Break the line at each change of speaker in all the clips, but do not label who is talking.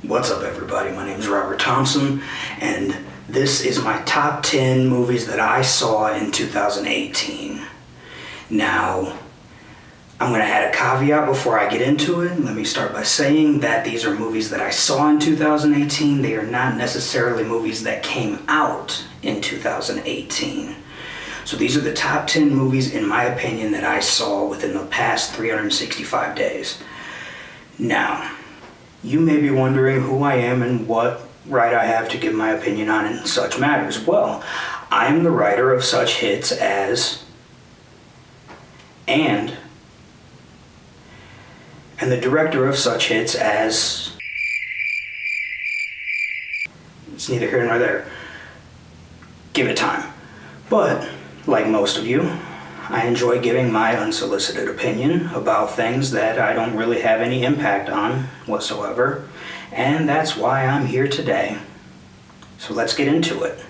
What's up, everybody? My name is Robert Thompson, and this is my top 10 movies that I saw in 2018. Now, I'm going to add a caveat before I get into it. Let me start by saying that these are movies that I saw in 2018. They are not necessarily movies that came out in 2018. So these are the top 10 movies, in my opinion, that I saw within the past 365 days. Now, you may be wondering who I am and what right I have to give my opinion on such matters. Well, I am the writer of such hits as and the director of such hits as. It's neither here nor there. Give it time. But, like most of you, I enjoy giving my unsolicited opinion about things that I don't really have any impact on whatsoever, and that's why I'm here today. So let's get into it.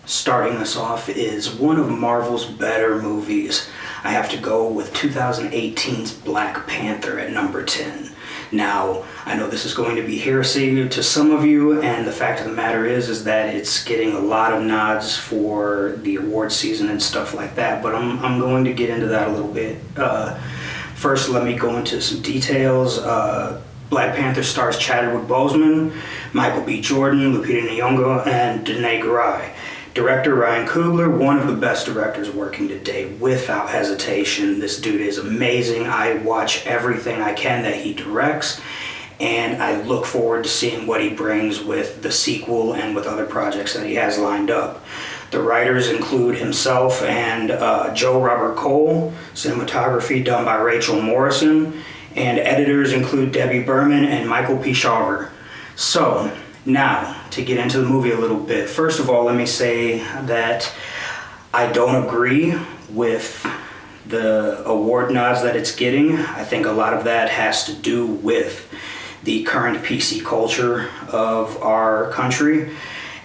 Starting us off is one of Marvel's better movies. I have to go with 2018's Black Panther at number 10. Now, I know this is going to be heresy to some of you, and the fact of the matter is that it's getting a lot of nods for the award season and stuff like that, but I'm going to get into that a little bit. First, let me go into some details. Black Panther stars Chadwick Boseman, Michael B. Jordan, Lupita Nyong'o, and Denai Guerrero. Director Ryan Coogler, one of the best directors working today, without hesitation. This dude is amazing. I watch everything I can that he directs, and I look forward to seeing what he brings with the sequel and with other projects that he has lined up. The writers include himself and Joe Robert Cole, cinematography done by Rachel Morrison, and editors include Debbie Berman and Michael P. Shaver. So, now, to get into the movie a little bit, first of all, let me say that I don't agree with the award nods that it's getting. I think a lot of that has to do with the current PC culture of our country.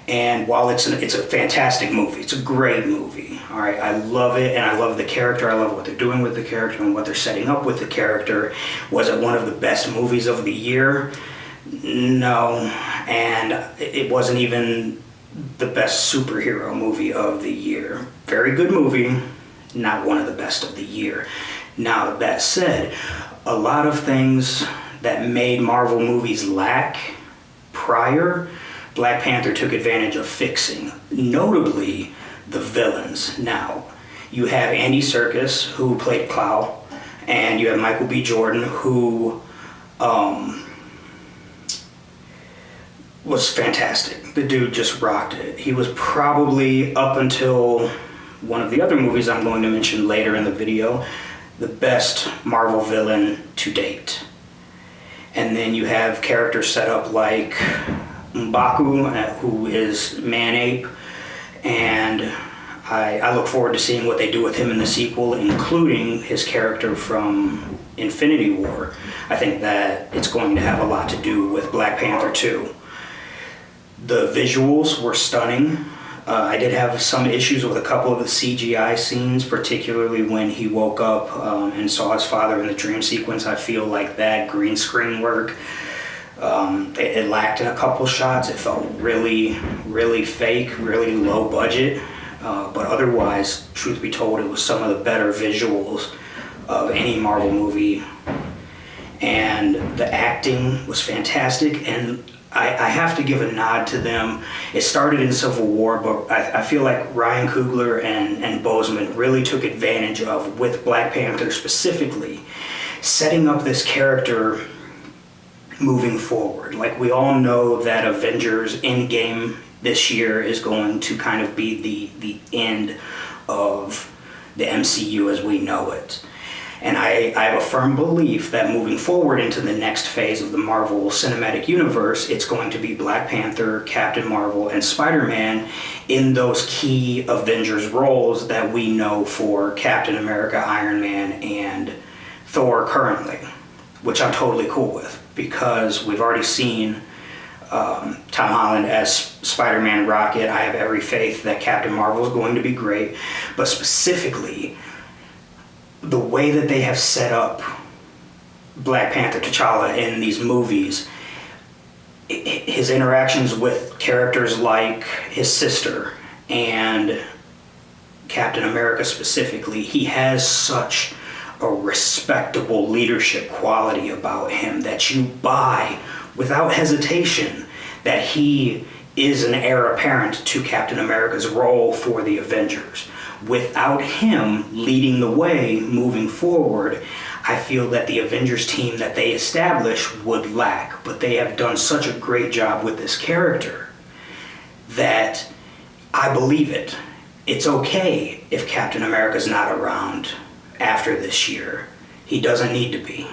And while it's a fantastic movie, it's a great movie. All right, I love it, and I love the character. I love what they're doing with the character and what they're setting up with the character. Was it one of the best movies of the year? No, and it wasn't even the best superhero movie of the year. Very good movie, not one of the best of the year. Now, that said, a lot of things that made Marvel movies lack prior, Black Panther took advantage of fixing, notably the villains. Now, you have Andy Serkis, who played Clow, and you have Michael B. Jordan, who was fantastic. The dude just rocked it. He was probably, up until one of the other movies I'm going to mention later in the video, the best Marvel villain to date. And then you have characters set up like M'Baku, who is Man-Ape, and I look forward to seeing what they do with him in the sequel, including his character from Infinity War. I think that it's going to have a lot to do with Black Panther 2. The visuals were stunning. I did have some issues with a couple of the CGI scenes, particularly when he woke up and saw his father in the dream sequence. I feel like that green screen work, it lacked in a couple shots. It felt really, really fake, really low budget. But otherwise, truth be told, it was some of the better visuals of any Marvel movie. And the acting was fantastic, and I have to give a nod to them. It started in Civil War, but I feel like Ryan Coogler and Boseman really took advantage of, with Black Panther specifically, setting up this character moving forward. Like, we all know that Avengers Endgame this year is going to kind of be the end of the MCU as we know it. And I have a firm belief that moving forward into the next phase of the Marvel Cinematic Universe, it's going to be Black Panther, Captain Marvel, and Spider-Man in those key Avengers roles that we know for Captain America, Iron Man, and Thor currently, which I'm totally cool with, because we've already seen Tom Holland as Spider-Man Rocket. I have every faith that Captain Marvel is going to be great, but specifically, the way that they have set up Black Panther T'Challa in these movies, his interactions with characters like his sister and Captain America specifically, he has such a respectable leadership quality about him that you buy without hesitation that he is an heir apparent to Captain America's role for the Avengers. Without him leading the way moving forward, I feel that the Avengers team that they establish would lack, but they have done such a great job with this character that I believe it. It's okay if Captain America's not around after this year. He doesn't need to be,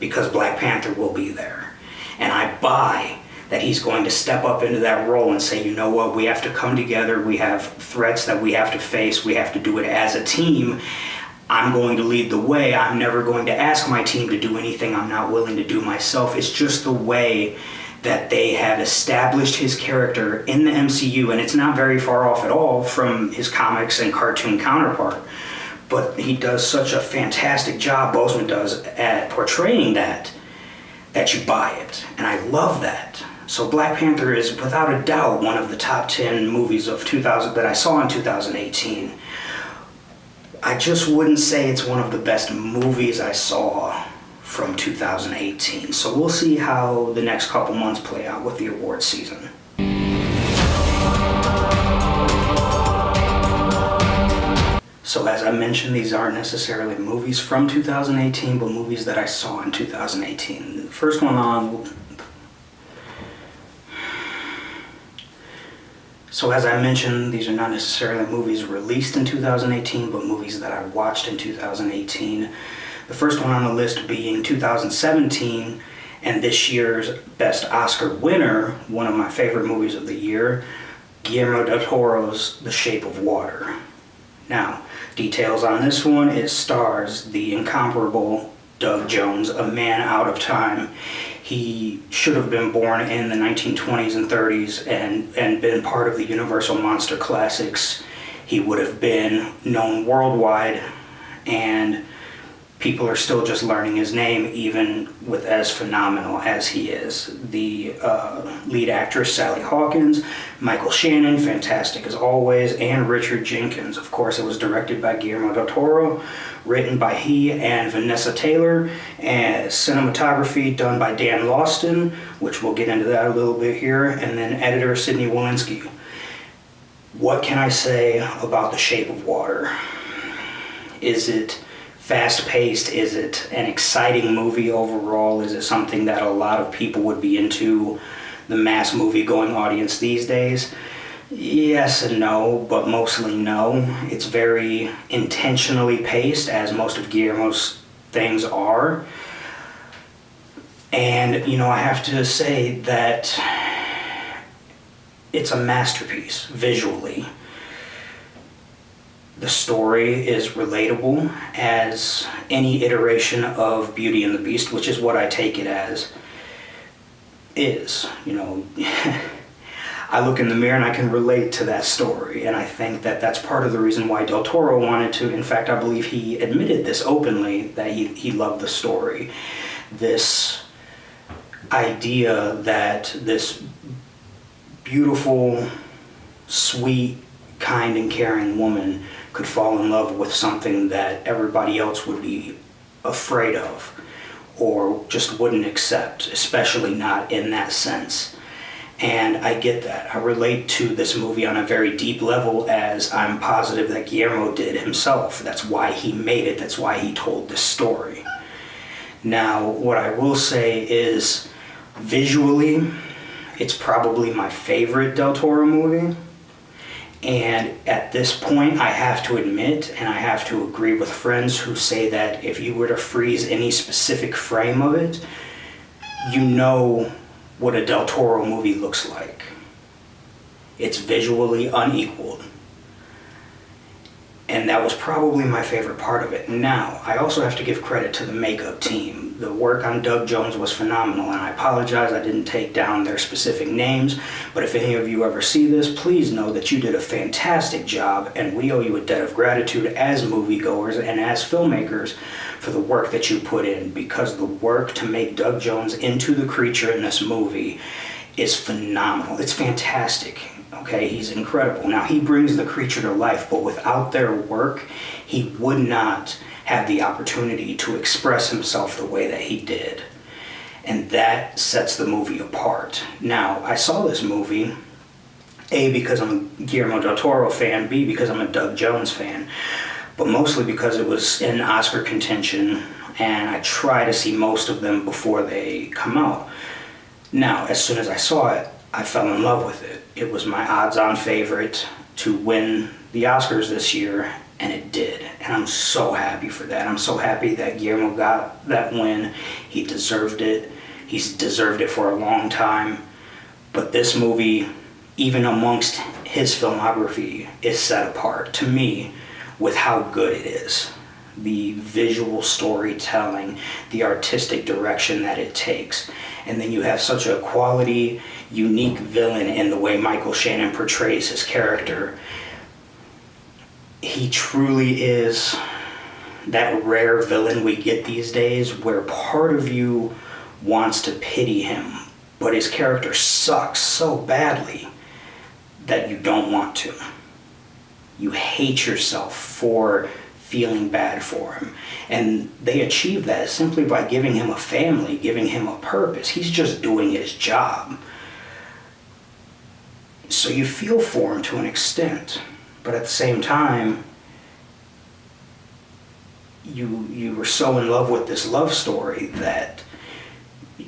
because Black Panther will be there. And I buy that he's going to step up into that role and say, you know what, we have to come together, we have threats that we have to face, we have to do it as a team. I'm going to lead the way. I'm never going to ask my team to do anything I'm not willing to do myself. It's just the way that they have established his character in the MCU, and it's not very far off at all from his comics and cartoon counterpart. But he does such a fantastic job, Boseman does, at portraying that you buy it. And I love that. So Black Panther is without a doubt one of the top 10 movies of 2000 that I saw in 2018. I just wouldn't say it's one of the best movies I saw from 2018. So we'll see how the next couple months play out with the award season. So as I mentioned, these aren't necessarily movies from 2018, but movies that I saw in 2018. The first one on... So as I mentioned, these are not necessarily movies released in 2018, but movies that I watched in 2018. The first one on the list being 2017, and this year's Best Oscar winner, one of my favorite movies of the year, Guillermo del Toro's The Shape of Water. Now, details on this one: it stars the incomparable Doug Jones, a man out of time. He should have been born in the 1920s and 30s and been part of the Universal Monster Classics. He would have been known worldwide, and people are still just learning his name, even with as phenomenal as he is. The lead actress, Sally Hawkins, Michael Shannon, fantastic as always, and Richard Jenkins. Of course, it was directed by Guillermo del Toro, written by he and Vanessa Taylor, and cinematography done by Dan Lawston, which we'll get into that a little bit here, and then editor Sidney Walensky. What can I say about The Shape of Water? Is it fast-paced? Is it an exciting movie overall? Is it something that a lot of people would be into, the mass movie-going audience these days? Yes and no, but mostly no. It's very intentionally paced, as most of Guillermo's things are. And, you know, I have to say that it's a masterpiece visually. The story is relatable as any iteration of Beauty and the Beast, which is what I take it as, is. You know, I look in the mirror and I can relate to that story, and I think that that's part of the reason why Del Toro wanted to, in fact, I believe he admitted this openly, that he loved the story. This idea that this beautiful, sweet, kind and caring woman could fall in love with something that everybody else would be afraid of or just wouldn't accept, especially not in that sense. And I get that. I relate to this movie on a very deep level, as I'm positive that Guillermo did himself. That's why he made it. That's why he told this story. Now, what I will say is, visually, it's probably my favorite Del Toro movie. And at this point, I have to admit, and I have to agree with friends who say that if you were to freeze any specific frame of it, you know what a Del Toro movie looks like. It's visually unequaled. And that was probably my favorite part of it. Now, I also have to give credit to the makeup team. The work on Doug Jones was phenomenal, and I apologize I didn't take down their specific names, but if any of you ever see this, please know that you did a fantastic job, and we owe you a debt of gratitude as moviegoers and as filmmakers for the work that you put in, because the work to make Doug Jones into the creature in this movie is phenomenal. It's fantastic. Okay, he's incredible. Now, he brings the creature to life, but without their work, he would not have the opportunity to express himself the way that he did. And that sets the movie apart. Now, I saw this movie, A, because I'm a Guillermo del Toro fan, B, because I'm a Doug Jones fan, but mostly because it was in Oscar contention, and I try to see most of them before they come out. Now, as soon as I saw it, I fell in love with it. It was my odds-on favorite to win the Oscars this year, and it did. And I'm so happy for that. I'm so happy that Guillermo got that win. He deserved it. He's deserved it for a long time. But this movie, even amongst his filmography, is set apart, to me, with how good it is. The visual storytelling, the artistic direction that it takes. And then you have such a quality, unique villain in the way Michael Shannon portrays his character. He truly is that rare villain we get these days where part of you wants to pity him, but his character sucks so badly that you don't want to. You hate yourself for feeling bad for him. And they achieve that simply by giving him a family, giving him a purpose. He's just doing his job. So you feel for him to an extent, but at the same time, you were so in love with this love story that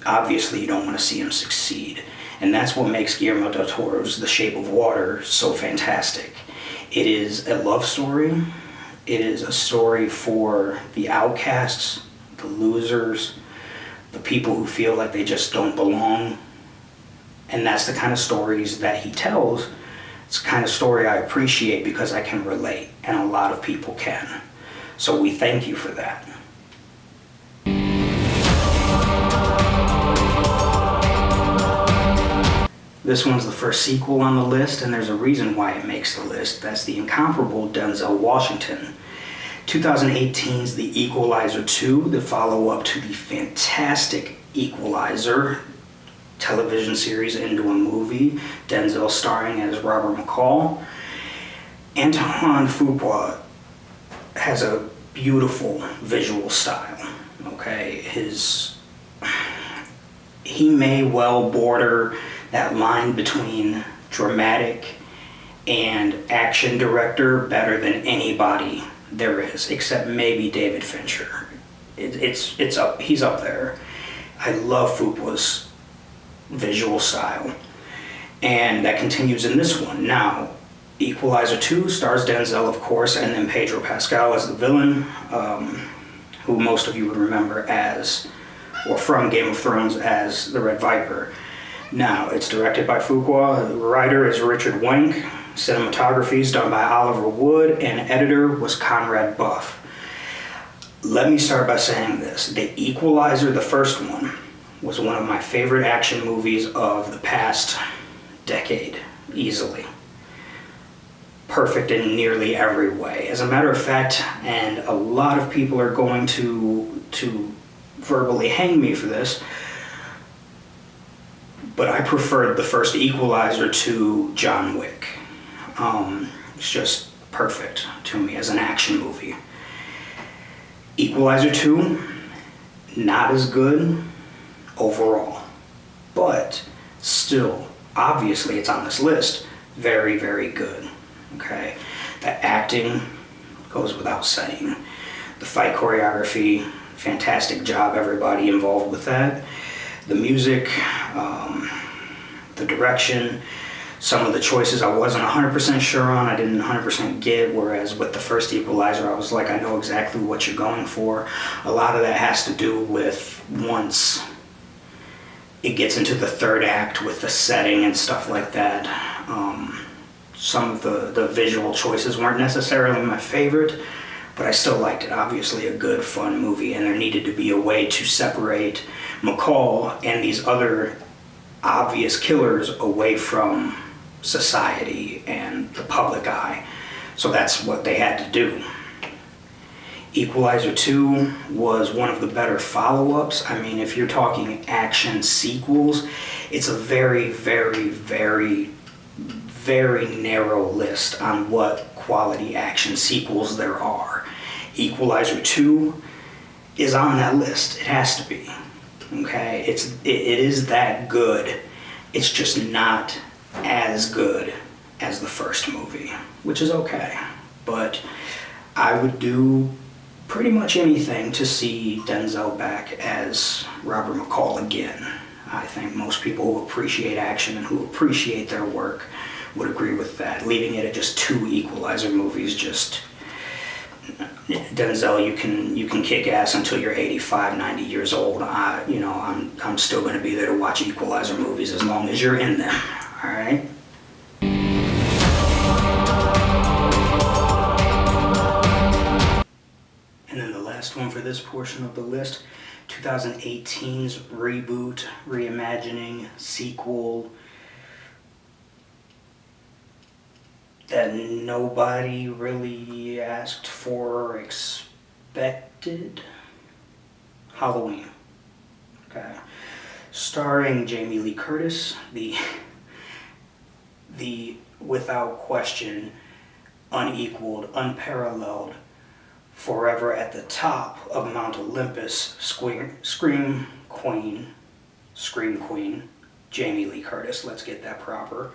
obviously you don't want to see him succeed. And that's what makes Guillermo del Toro's The Shape of Water so fantastic. It is a love story. It is a story for the outcasts, the losers, the people who feel like they just don't belong. And that's the kind of stories that he tells. It's the kind of story I appreciate because I can relate, and a lot of people can. So we thank you for that. This one's the first sequel on the list, and there's a reason why it makes the list. That's the incomparable Denzel Washington. 2018's The Equalizer 2, the follow-up to the fantastic Equalizer television series into a movie. Denzel starring as Robert McCall. Antoine Fuqua has a beautiful visual style. Okay, he may well border that line between dramatic and action director better than anybody there is, except maybe David Fincher. He's up there. I love Fuqua's visual style, and that continues in this one. Now, Equalizer 2 stars Denzel, of course, and then Pedro Pascal as the villain, who most of you would remember as, or from Game of Thrones, as the Red Viper. Now, it's directed by Fuqua, the writer is Richard Wenk, cinematography is done by Oliver Wood, and editor was Conrad Buff. Let me start by saying this. The Equalizer, the first one, was one of my favorite action movies of the past decade, easily. Perfect in nearly every way. As a matter of fact, and a lot of people are going to verbally hang me for this, but I preferred the first Equalizer to John Wick. It's just perfect to me as an action movie. Equalizer 2, not as good overall, but still, obviously it's on this list, very, very good. Okay, the acting goes without saying. The fight choreography, fantastic job, everybody involved with that. The music, the direction, some of the choices I wasn't 100% sure on, I didn't 100% get, whereas with the first Equalizer, I was like, I know exactly what you're going for. A lot of that has to do with once it gets into the third act with the setting and stuff like that. some of the visual choices weren't necessarily my favorite, but I still liked it. Obviously a good, fun movie, and there needed to be a way to separate McCall and these other obvious killers away from society and the public eye. So that's what they had to do. Equalizer 2 was one of the better follow-ups. I mean, if you're talking action sequels, it's a very, very, very, very narrow list on what quality action sequels there are. Equalizer 2 is on that list. It has to be. Okay? It is that good. It's just not as good as the first movie, which is okay. But I would do pretty much anything to see Denzel back as Robert McCall again. I think most people who appreciate action and who appreciate their work would agree with that. Leaving it at just 2 Equalizer movies, just Denzel, you can kick ass until you're 85, 90 years old. I'm still going to be there to watch Equalizer movies as long as you're in them. All right. And then the last one for this portion of the list, 2018's reboot, reimagining, sequel that nobody really asked for or expected. Halloween. Okay. Starring Jamie Lee Curtis, the without question unequaled, unparalleled, forever at the top of Mount Olympus, Scream Queen, Jamie Lee Curtis, let's get that proper.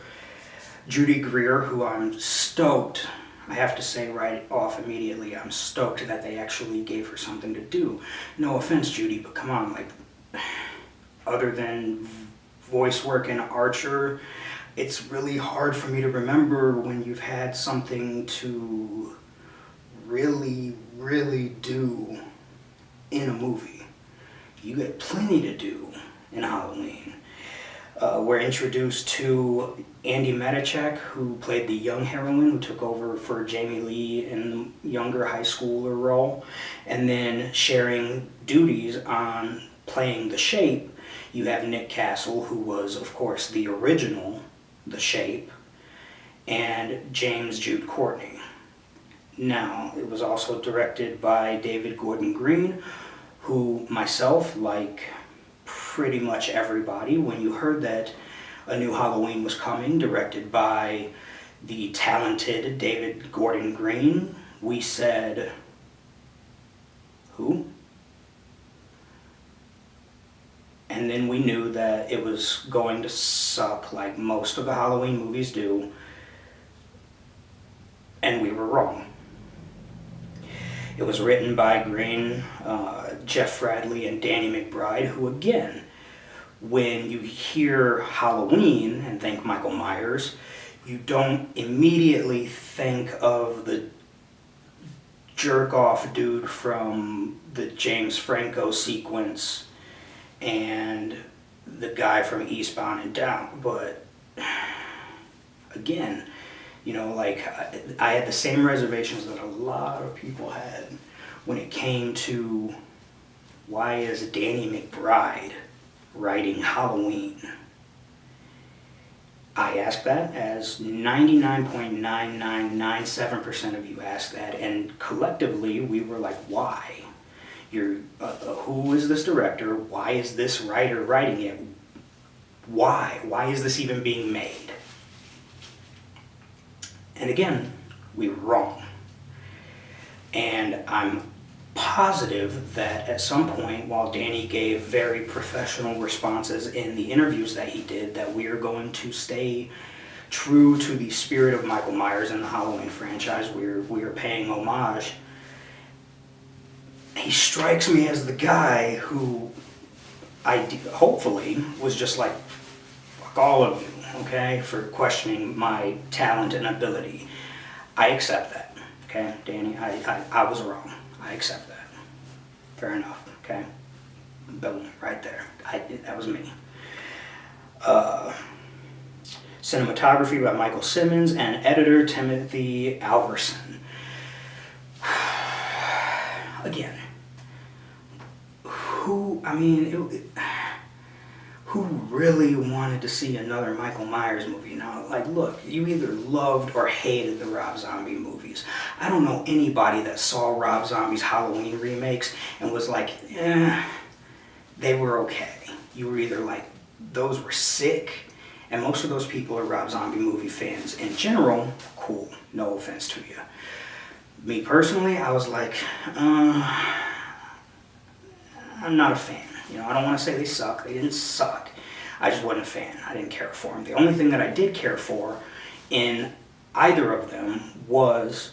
Judy Greer, who I'm stoked, I have to say right off immediately, I'm stoked that they actually gave her something to do. No offense, Judy, but come on, like, other than voice work in Archer, it's really hard for me to remember when you've had something to really, really do in a movie. You get plenty to do in Halloween. We're introduced to Andy Matichak, who played the young heroine, who took over for Jamie Lee in the younger high schooler role, and then sharing duties on playing the Shape. You have Nick Castle, who was, of course, the original The Shape, and James Jude Courtney. Now, it was also directed by David Gordon Green, who myself, like pretty much everybody, when you heard that a new Halloween was coming, directed by the talented David Gordon Green, we said, who? And then we knew that it was going to suck like most of the Halloween movies do, and we were wrong. It was written by Green, Jeff Bradley, and Danny McBride, who again, when you hear Halloween and think Michael Myers, you don't immediately think of the jerk-off dude from the James Franco sequence and the guy from Eastbound and Down. But again, you know, like, I had the same reservations that a lot of people had when it came to why is Danny McBride writing Halloween. I asked that, as 99.9997% of you asked that, and collectively we were like, why? Who is this director? Why is this writer writing it? Why? Why is this even being made? And again, we were wrong. And I'm positive that at some point, while Danny gave very professional responses in the interviews that he did, that we are going to stay true to the spirit of Michael Myers and the Halloween franchise. We are paying homage. He strikes me as the guy who hopefully was just like, fuck all of you, okay, for questioning my talent and ability. I accept that, okay, Danny, I was wrong. I accept that. Fair enough, okay? Boom, right there. That was me. Cinematography by Michael Simmons and editor Timothy Alverson. Again, who really wanted to see another Michael Myers movie? Now, like, look, you either loved or hated the Rob Zombie movies. I don't know anybody that saw Rob Zombie's Halloween remakes and was like, they were okay. You were either like, those were sick, and most of those people are Rob Zombie movie fans. In general, cool, no offense to you. Me personally, I was like, I'm not a fan. You know, I don't want to say they suck. They didn't suck. I just wasn't a fan. I didn't care for them. The only thing that I did care for in either of them was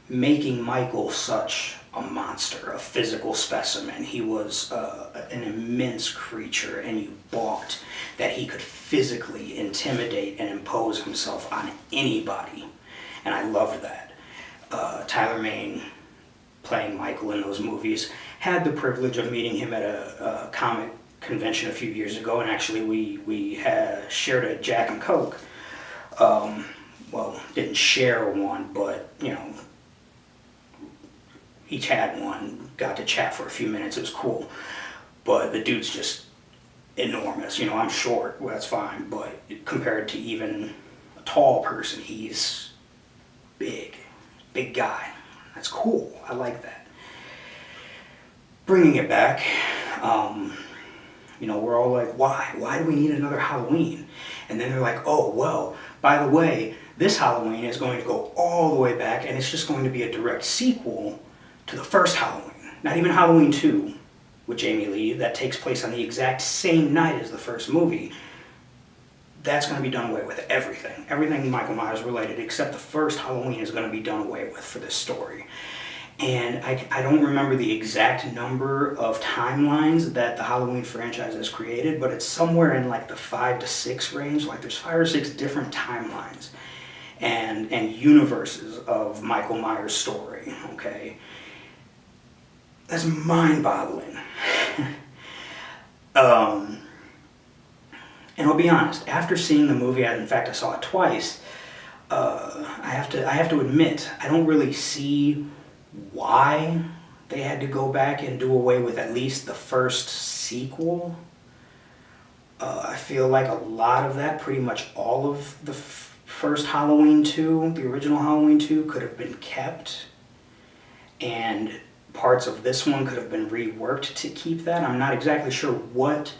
making Michael such a monster, a physical specimen. He was an immense creature, and you balked that he could physically intimidate and impose himself on anybody. And I loved that. Tyler Mane, playing Michael in those movies, had the privilege of meeting him at a comic convention a few years ago, and actually we had shared a Jack and Coke. Well, didn't share one, but, you know, each had one, got to chat for a few minutes. It was cool. But the dude's just enormous. You know, I'm short, well, that's fine, but compared to even a tall person, he's big guy. That's cool. I like that. Bringing it back, you know, we're all like, why? Why do we need another Halloween? And then they're like, oh, well, by the way, this Halloween is going to go all the way back, and it's just going to be a direct sequel to the first Halloween. Not even Halloween 2 with Jamie Lee, that takes place on the exact same night as the first movie. That's going to be done away with. Everything. Everything Michael Myers related except the first Halloween is going to be done away with for this story. And I don't remember the exact number of timelines that the Halloween franchise has created, but it's somewhere in like the 5 to 6 range. Like there's 5 or 6 different timelines and universes of Michael Myers' story, okay? That's mind-boggling. And I'll be honest, after seeing the movie, in fact I saw it twice, I have to admit, I don't really see why they had to go back and do away with at least the first sequel. I feel like a lot of that, pretty much all of the first Halloween 2, the original Halloween 2, could have been kept, and parts of this one could have been reworked to keep that. I'm not exactly sure what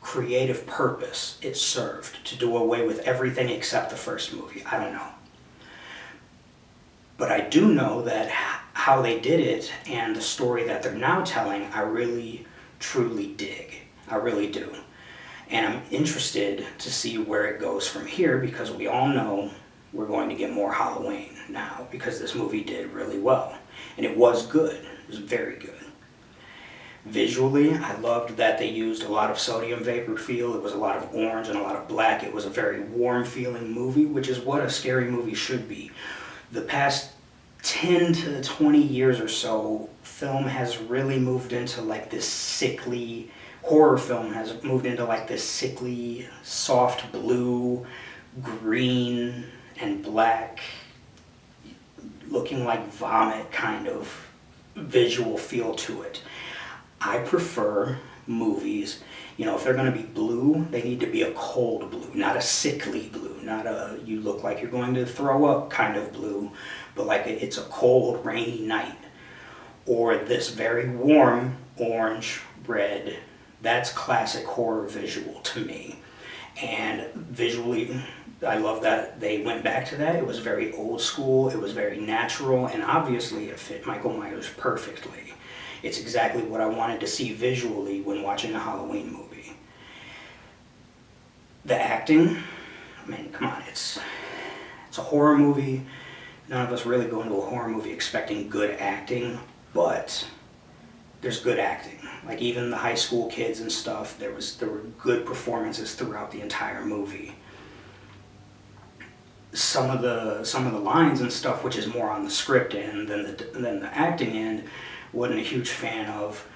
creative purpose it served to do away with everything except the first movie. I don't know. But I do know that how they did it and the story that they're now telling, I really, truly dig. I really do. And I'm interested to see where it goes from here, because we all know we're going to get more Halloween now because this movie did really well. And it was good. It was very good. Visually, I loved that they used a lot of sodium vapor feel. It was a lot of orange and a lot of black. It was a very warm feeling movie, which is what a scary movie should be. The past 10 to 20 years or so, film has really moved into like this sickly, horror film has moved into like this sickly, soft blue, green, and black, looking like vomit kind of visual feel to it. I prefer movies, you know, if they're going to be blue, they need to be a cold blue, not a sickly blue, not a you look like you're going to throw up kind of blue, but like it's a cold, rainy night. Or this very warm orange, red. That's classic horror visual to me. And visually, I love that they went back to that. It was very old school, it was very natural, and obviously it fit Michael Myers perfectly. It's exactly what I wanted to see visually when watching a Halloween movie. The acting, I mean, come on, it's a horror movie. None of us really go into a horror movie expecting good acting, but there's good acting. Like even the high school kids and stuff, there were good performances throughout the entire movie. Some of the lines and stuff, which is more on the script end than the acting end, wasn't a huge fan of.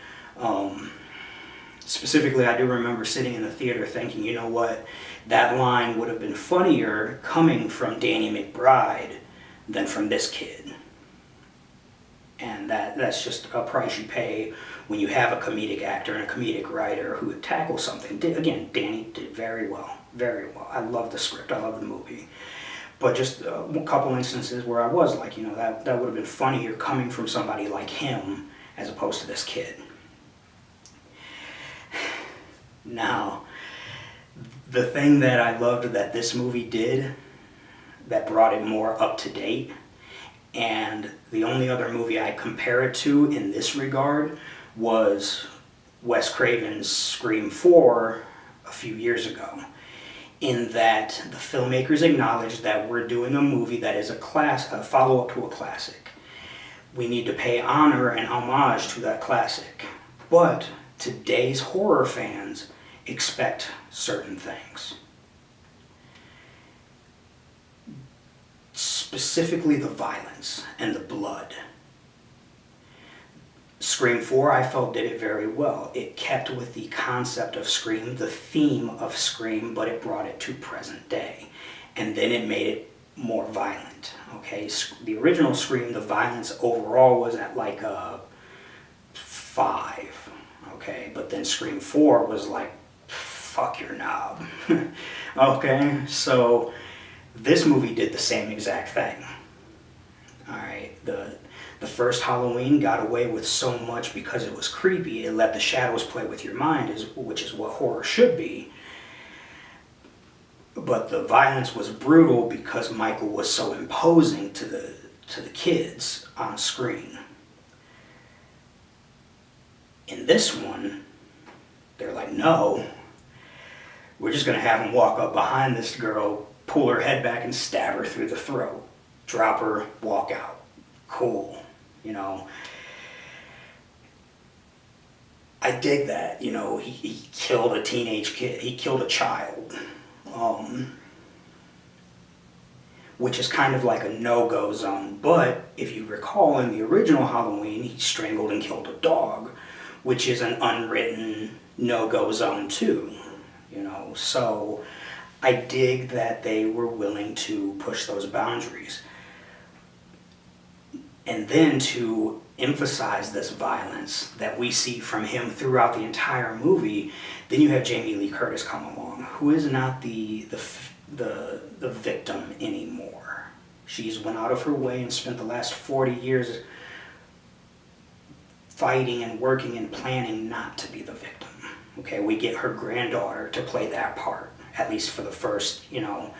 Specifically, I do remember sitting in the theater thinking, you know what, that line would have been funnier coming from Danny McBride than from this kid. And that's just a price you pay when you have a comedic actor and a comedic writer who tackles something. Again, Danny did very well, very well. I love the script, I love the movie. But just a couple instances where I was like, you know, that would have been funnier coming from somebody like him as opposed to this kid. Now, the thing that I loved that this movie did that brought it more up to date, and the only other movie I compare it to in this regard was Wes Craven's Scream 4 a few years ago, in that the filmmakers acknowledged that we're doing a movie that is a follow-up to a classic. We need to pay honor and homage to that classic. But today's horror fans expect certain things. Specifically the violence and the blood. Scream 4, I felt, did it very well. It kept with the concept of Scream, the theme of Scream, but it brought it to present day. And then it made it more violent. Okay, the original Scream, the violence overall was at like a 5. Okay, but then Scream 4 was like, fuck your knob. Okay, so this movie did the same exact thing. Alright, the first Halloween got away with so much because it was creepy. It let the shadows play with your mind, which is what horror should be. But the violence was brutal because Michael was so imposing to the kids on screen. In this one, they're like, no, we're just going to have him walk up behind this girl, pull her head back and stab her through the throat. Drop her, walk out. Cool, you know. I dig that, you know, he killed a teenage kid. He killed a child. Which is kind of like a no-go zone. But if you recall, in the original Halloween, he strangled and killed a dog, which is an unwritten no-go zone too, you know. So I dig that they were willing to push those boundaries. And then to emphasize this violence that we see from him throughout the entire movie, then you have Jamie Lee Curtis come along, who is not the victim anymore. She's went out of her way and spent the last 40 years fighting and working and planning not to be the victim. Okay, we get her granddaughter to play that part, at least for the first, you know,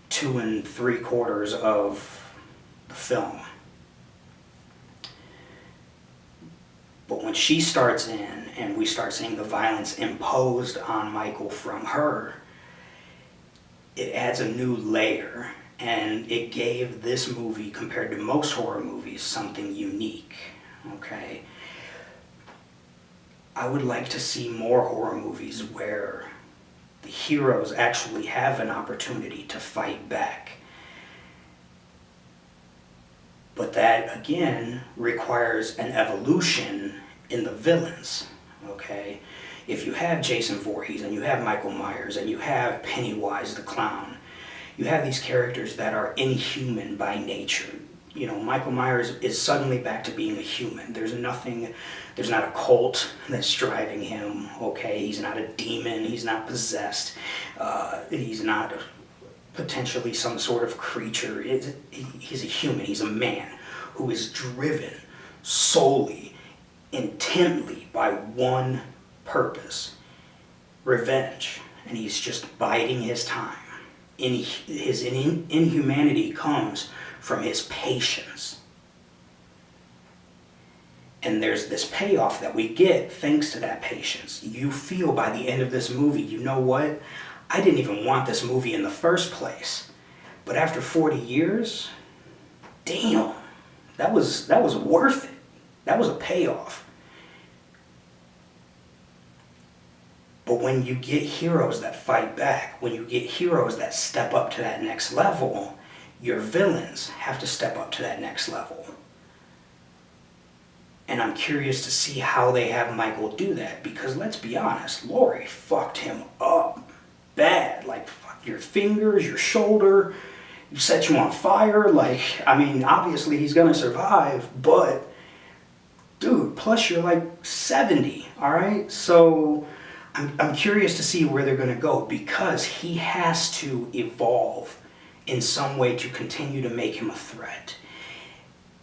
2 3/4 of the film. But when she starts in and we start seeing the violence imposed on Michael from her, it adds a new layer, and it gave this movie, compared to most horror movies, something unique. Okay, I would like to see more horror movies where the heroes actually have an opportunity to fight back. But that, again, requires an evolution in the villains, okay? If you have Jason Voorhees, and you have Michael Myers, and you have Pennywise the Clown, you have these characters that are inhuman by nature. You know, Michael Myers is suddenly back to being a human. There's not a cult that's driving him, okay? He's not a demon, he's not possessed, he's not potentially some sort of creature. He's a human, he's a man who is driven solely, intently by one purpose: revenge. And he's just biding his time. His inhumanity comes from his patience. And there's this payoff that we get thanks to that patience. You feel by the end of this movie, you know what? I didn't even want this movie in the first place. But after 40 years, damn, that was worth it. That was a payoff. But when you get heroes that fight back, when you get heroes that step up to that next level, your villains have to step up to that next level. And I'm curious to see how they have Michael do that, because let's be honest, Laurie fucked him up bad. Like, fuck your fingers, your shoulder, set you on fire. Like, I mean, obviously he's gonna survive, but dude, plus you're like 70, all right? So I'm curious to see where they're gonna go, because he has to evolve in some way to continue to make him a threat.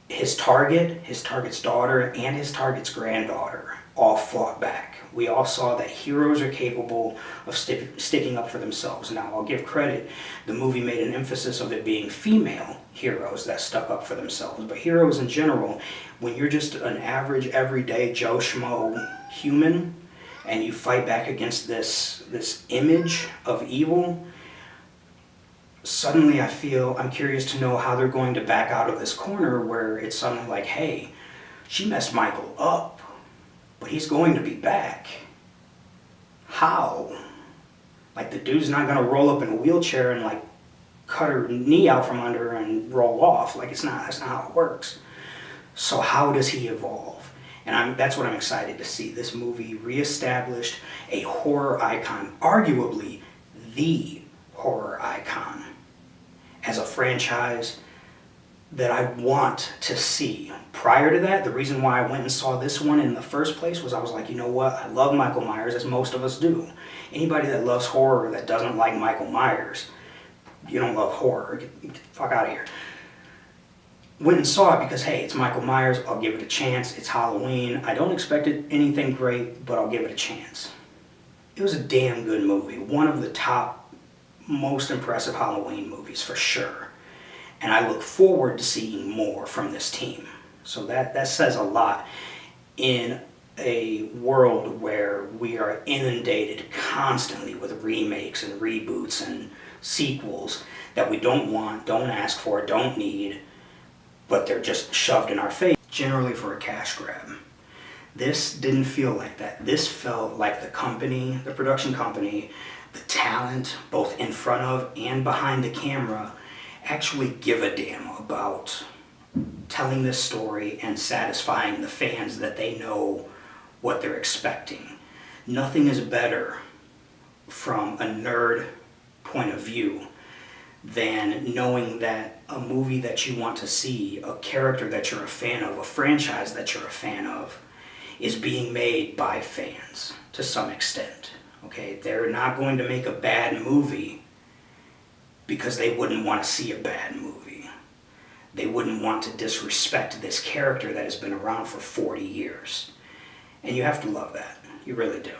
His target's daughter, and his target's granddaughter all fought back. We all saw that heroes are capable of sticking up for themselves. Now, I'll give credit, the movie made an emphasis of it being female heroes that stuck up for themselves. But heroes in general, when you're just an average, everyday Joe Schmo human, and you fight back against this image of evil, suddenly I'm curious to know how they're going to back out of this corner where it's suddenly like, hey, she messed Michael up, but he's going to be back. How? Like, the dude's not going to roll up in a wheelchair and like cut her knee out from under her and roll off. Like, that's not how it works. So how does he evolve? And that's what I'm excited to see. This movie reestablished a horror icon, arguably the horror icon, as a franchise that I want to see. Prior to that, the reason why I went and saw this one in the first place was I was like, you know what? I love Michael Myers, as most of us do. Anybody that loves horror that doesn't like Michael Myers, you don't love horror. Get the fuck out of here. Went and saw it because, hey, it's Michael Myers. I'll give it a chance. It's Halloween. I don't expect anything great, but I'll give it a chance. It was a damn good movie. One of the top most impressive Halloween movies for sure, and I look forward to seeing more from this team. So that says a lot in a world where we are inundated constantly with remakes and reboots and sequels that we don't want, don't ask for, don't need, but they're just shoved in our face, generally for a cash grab. This didn't feel like that. This felt like the production company, the talent, both in front of and behind the camera, actually give a damn about telling this story and satisfying the fans that they know what they're expecting. Nothing is better from a nerd point of view than knowing that a movie that you want to see, a character that you're a fan of, a franchise that you're a fan of, is being made by fans to some extent. Okay, they're not going to make a bad movie because they wouldn't want to see a bad movie. They wouldn't want to disrespect this character that has been around for 40 years. And you have to love that. You really do.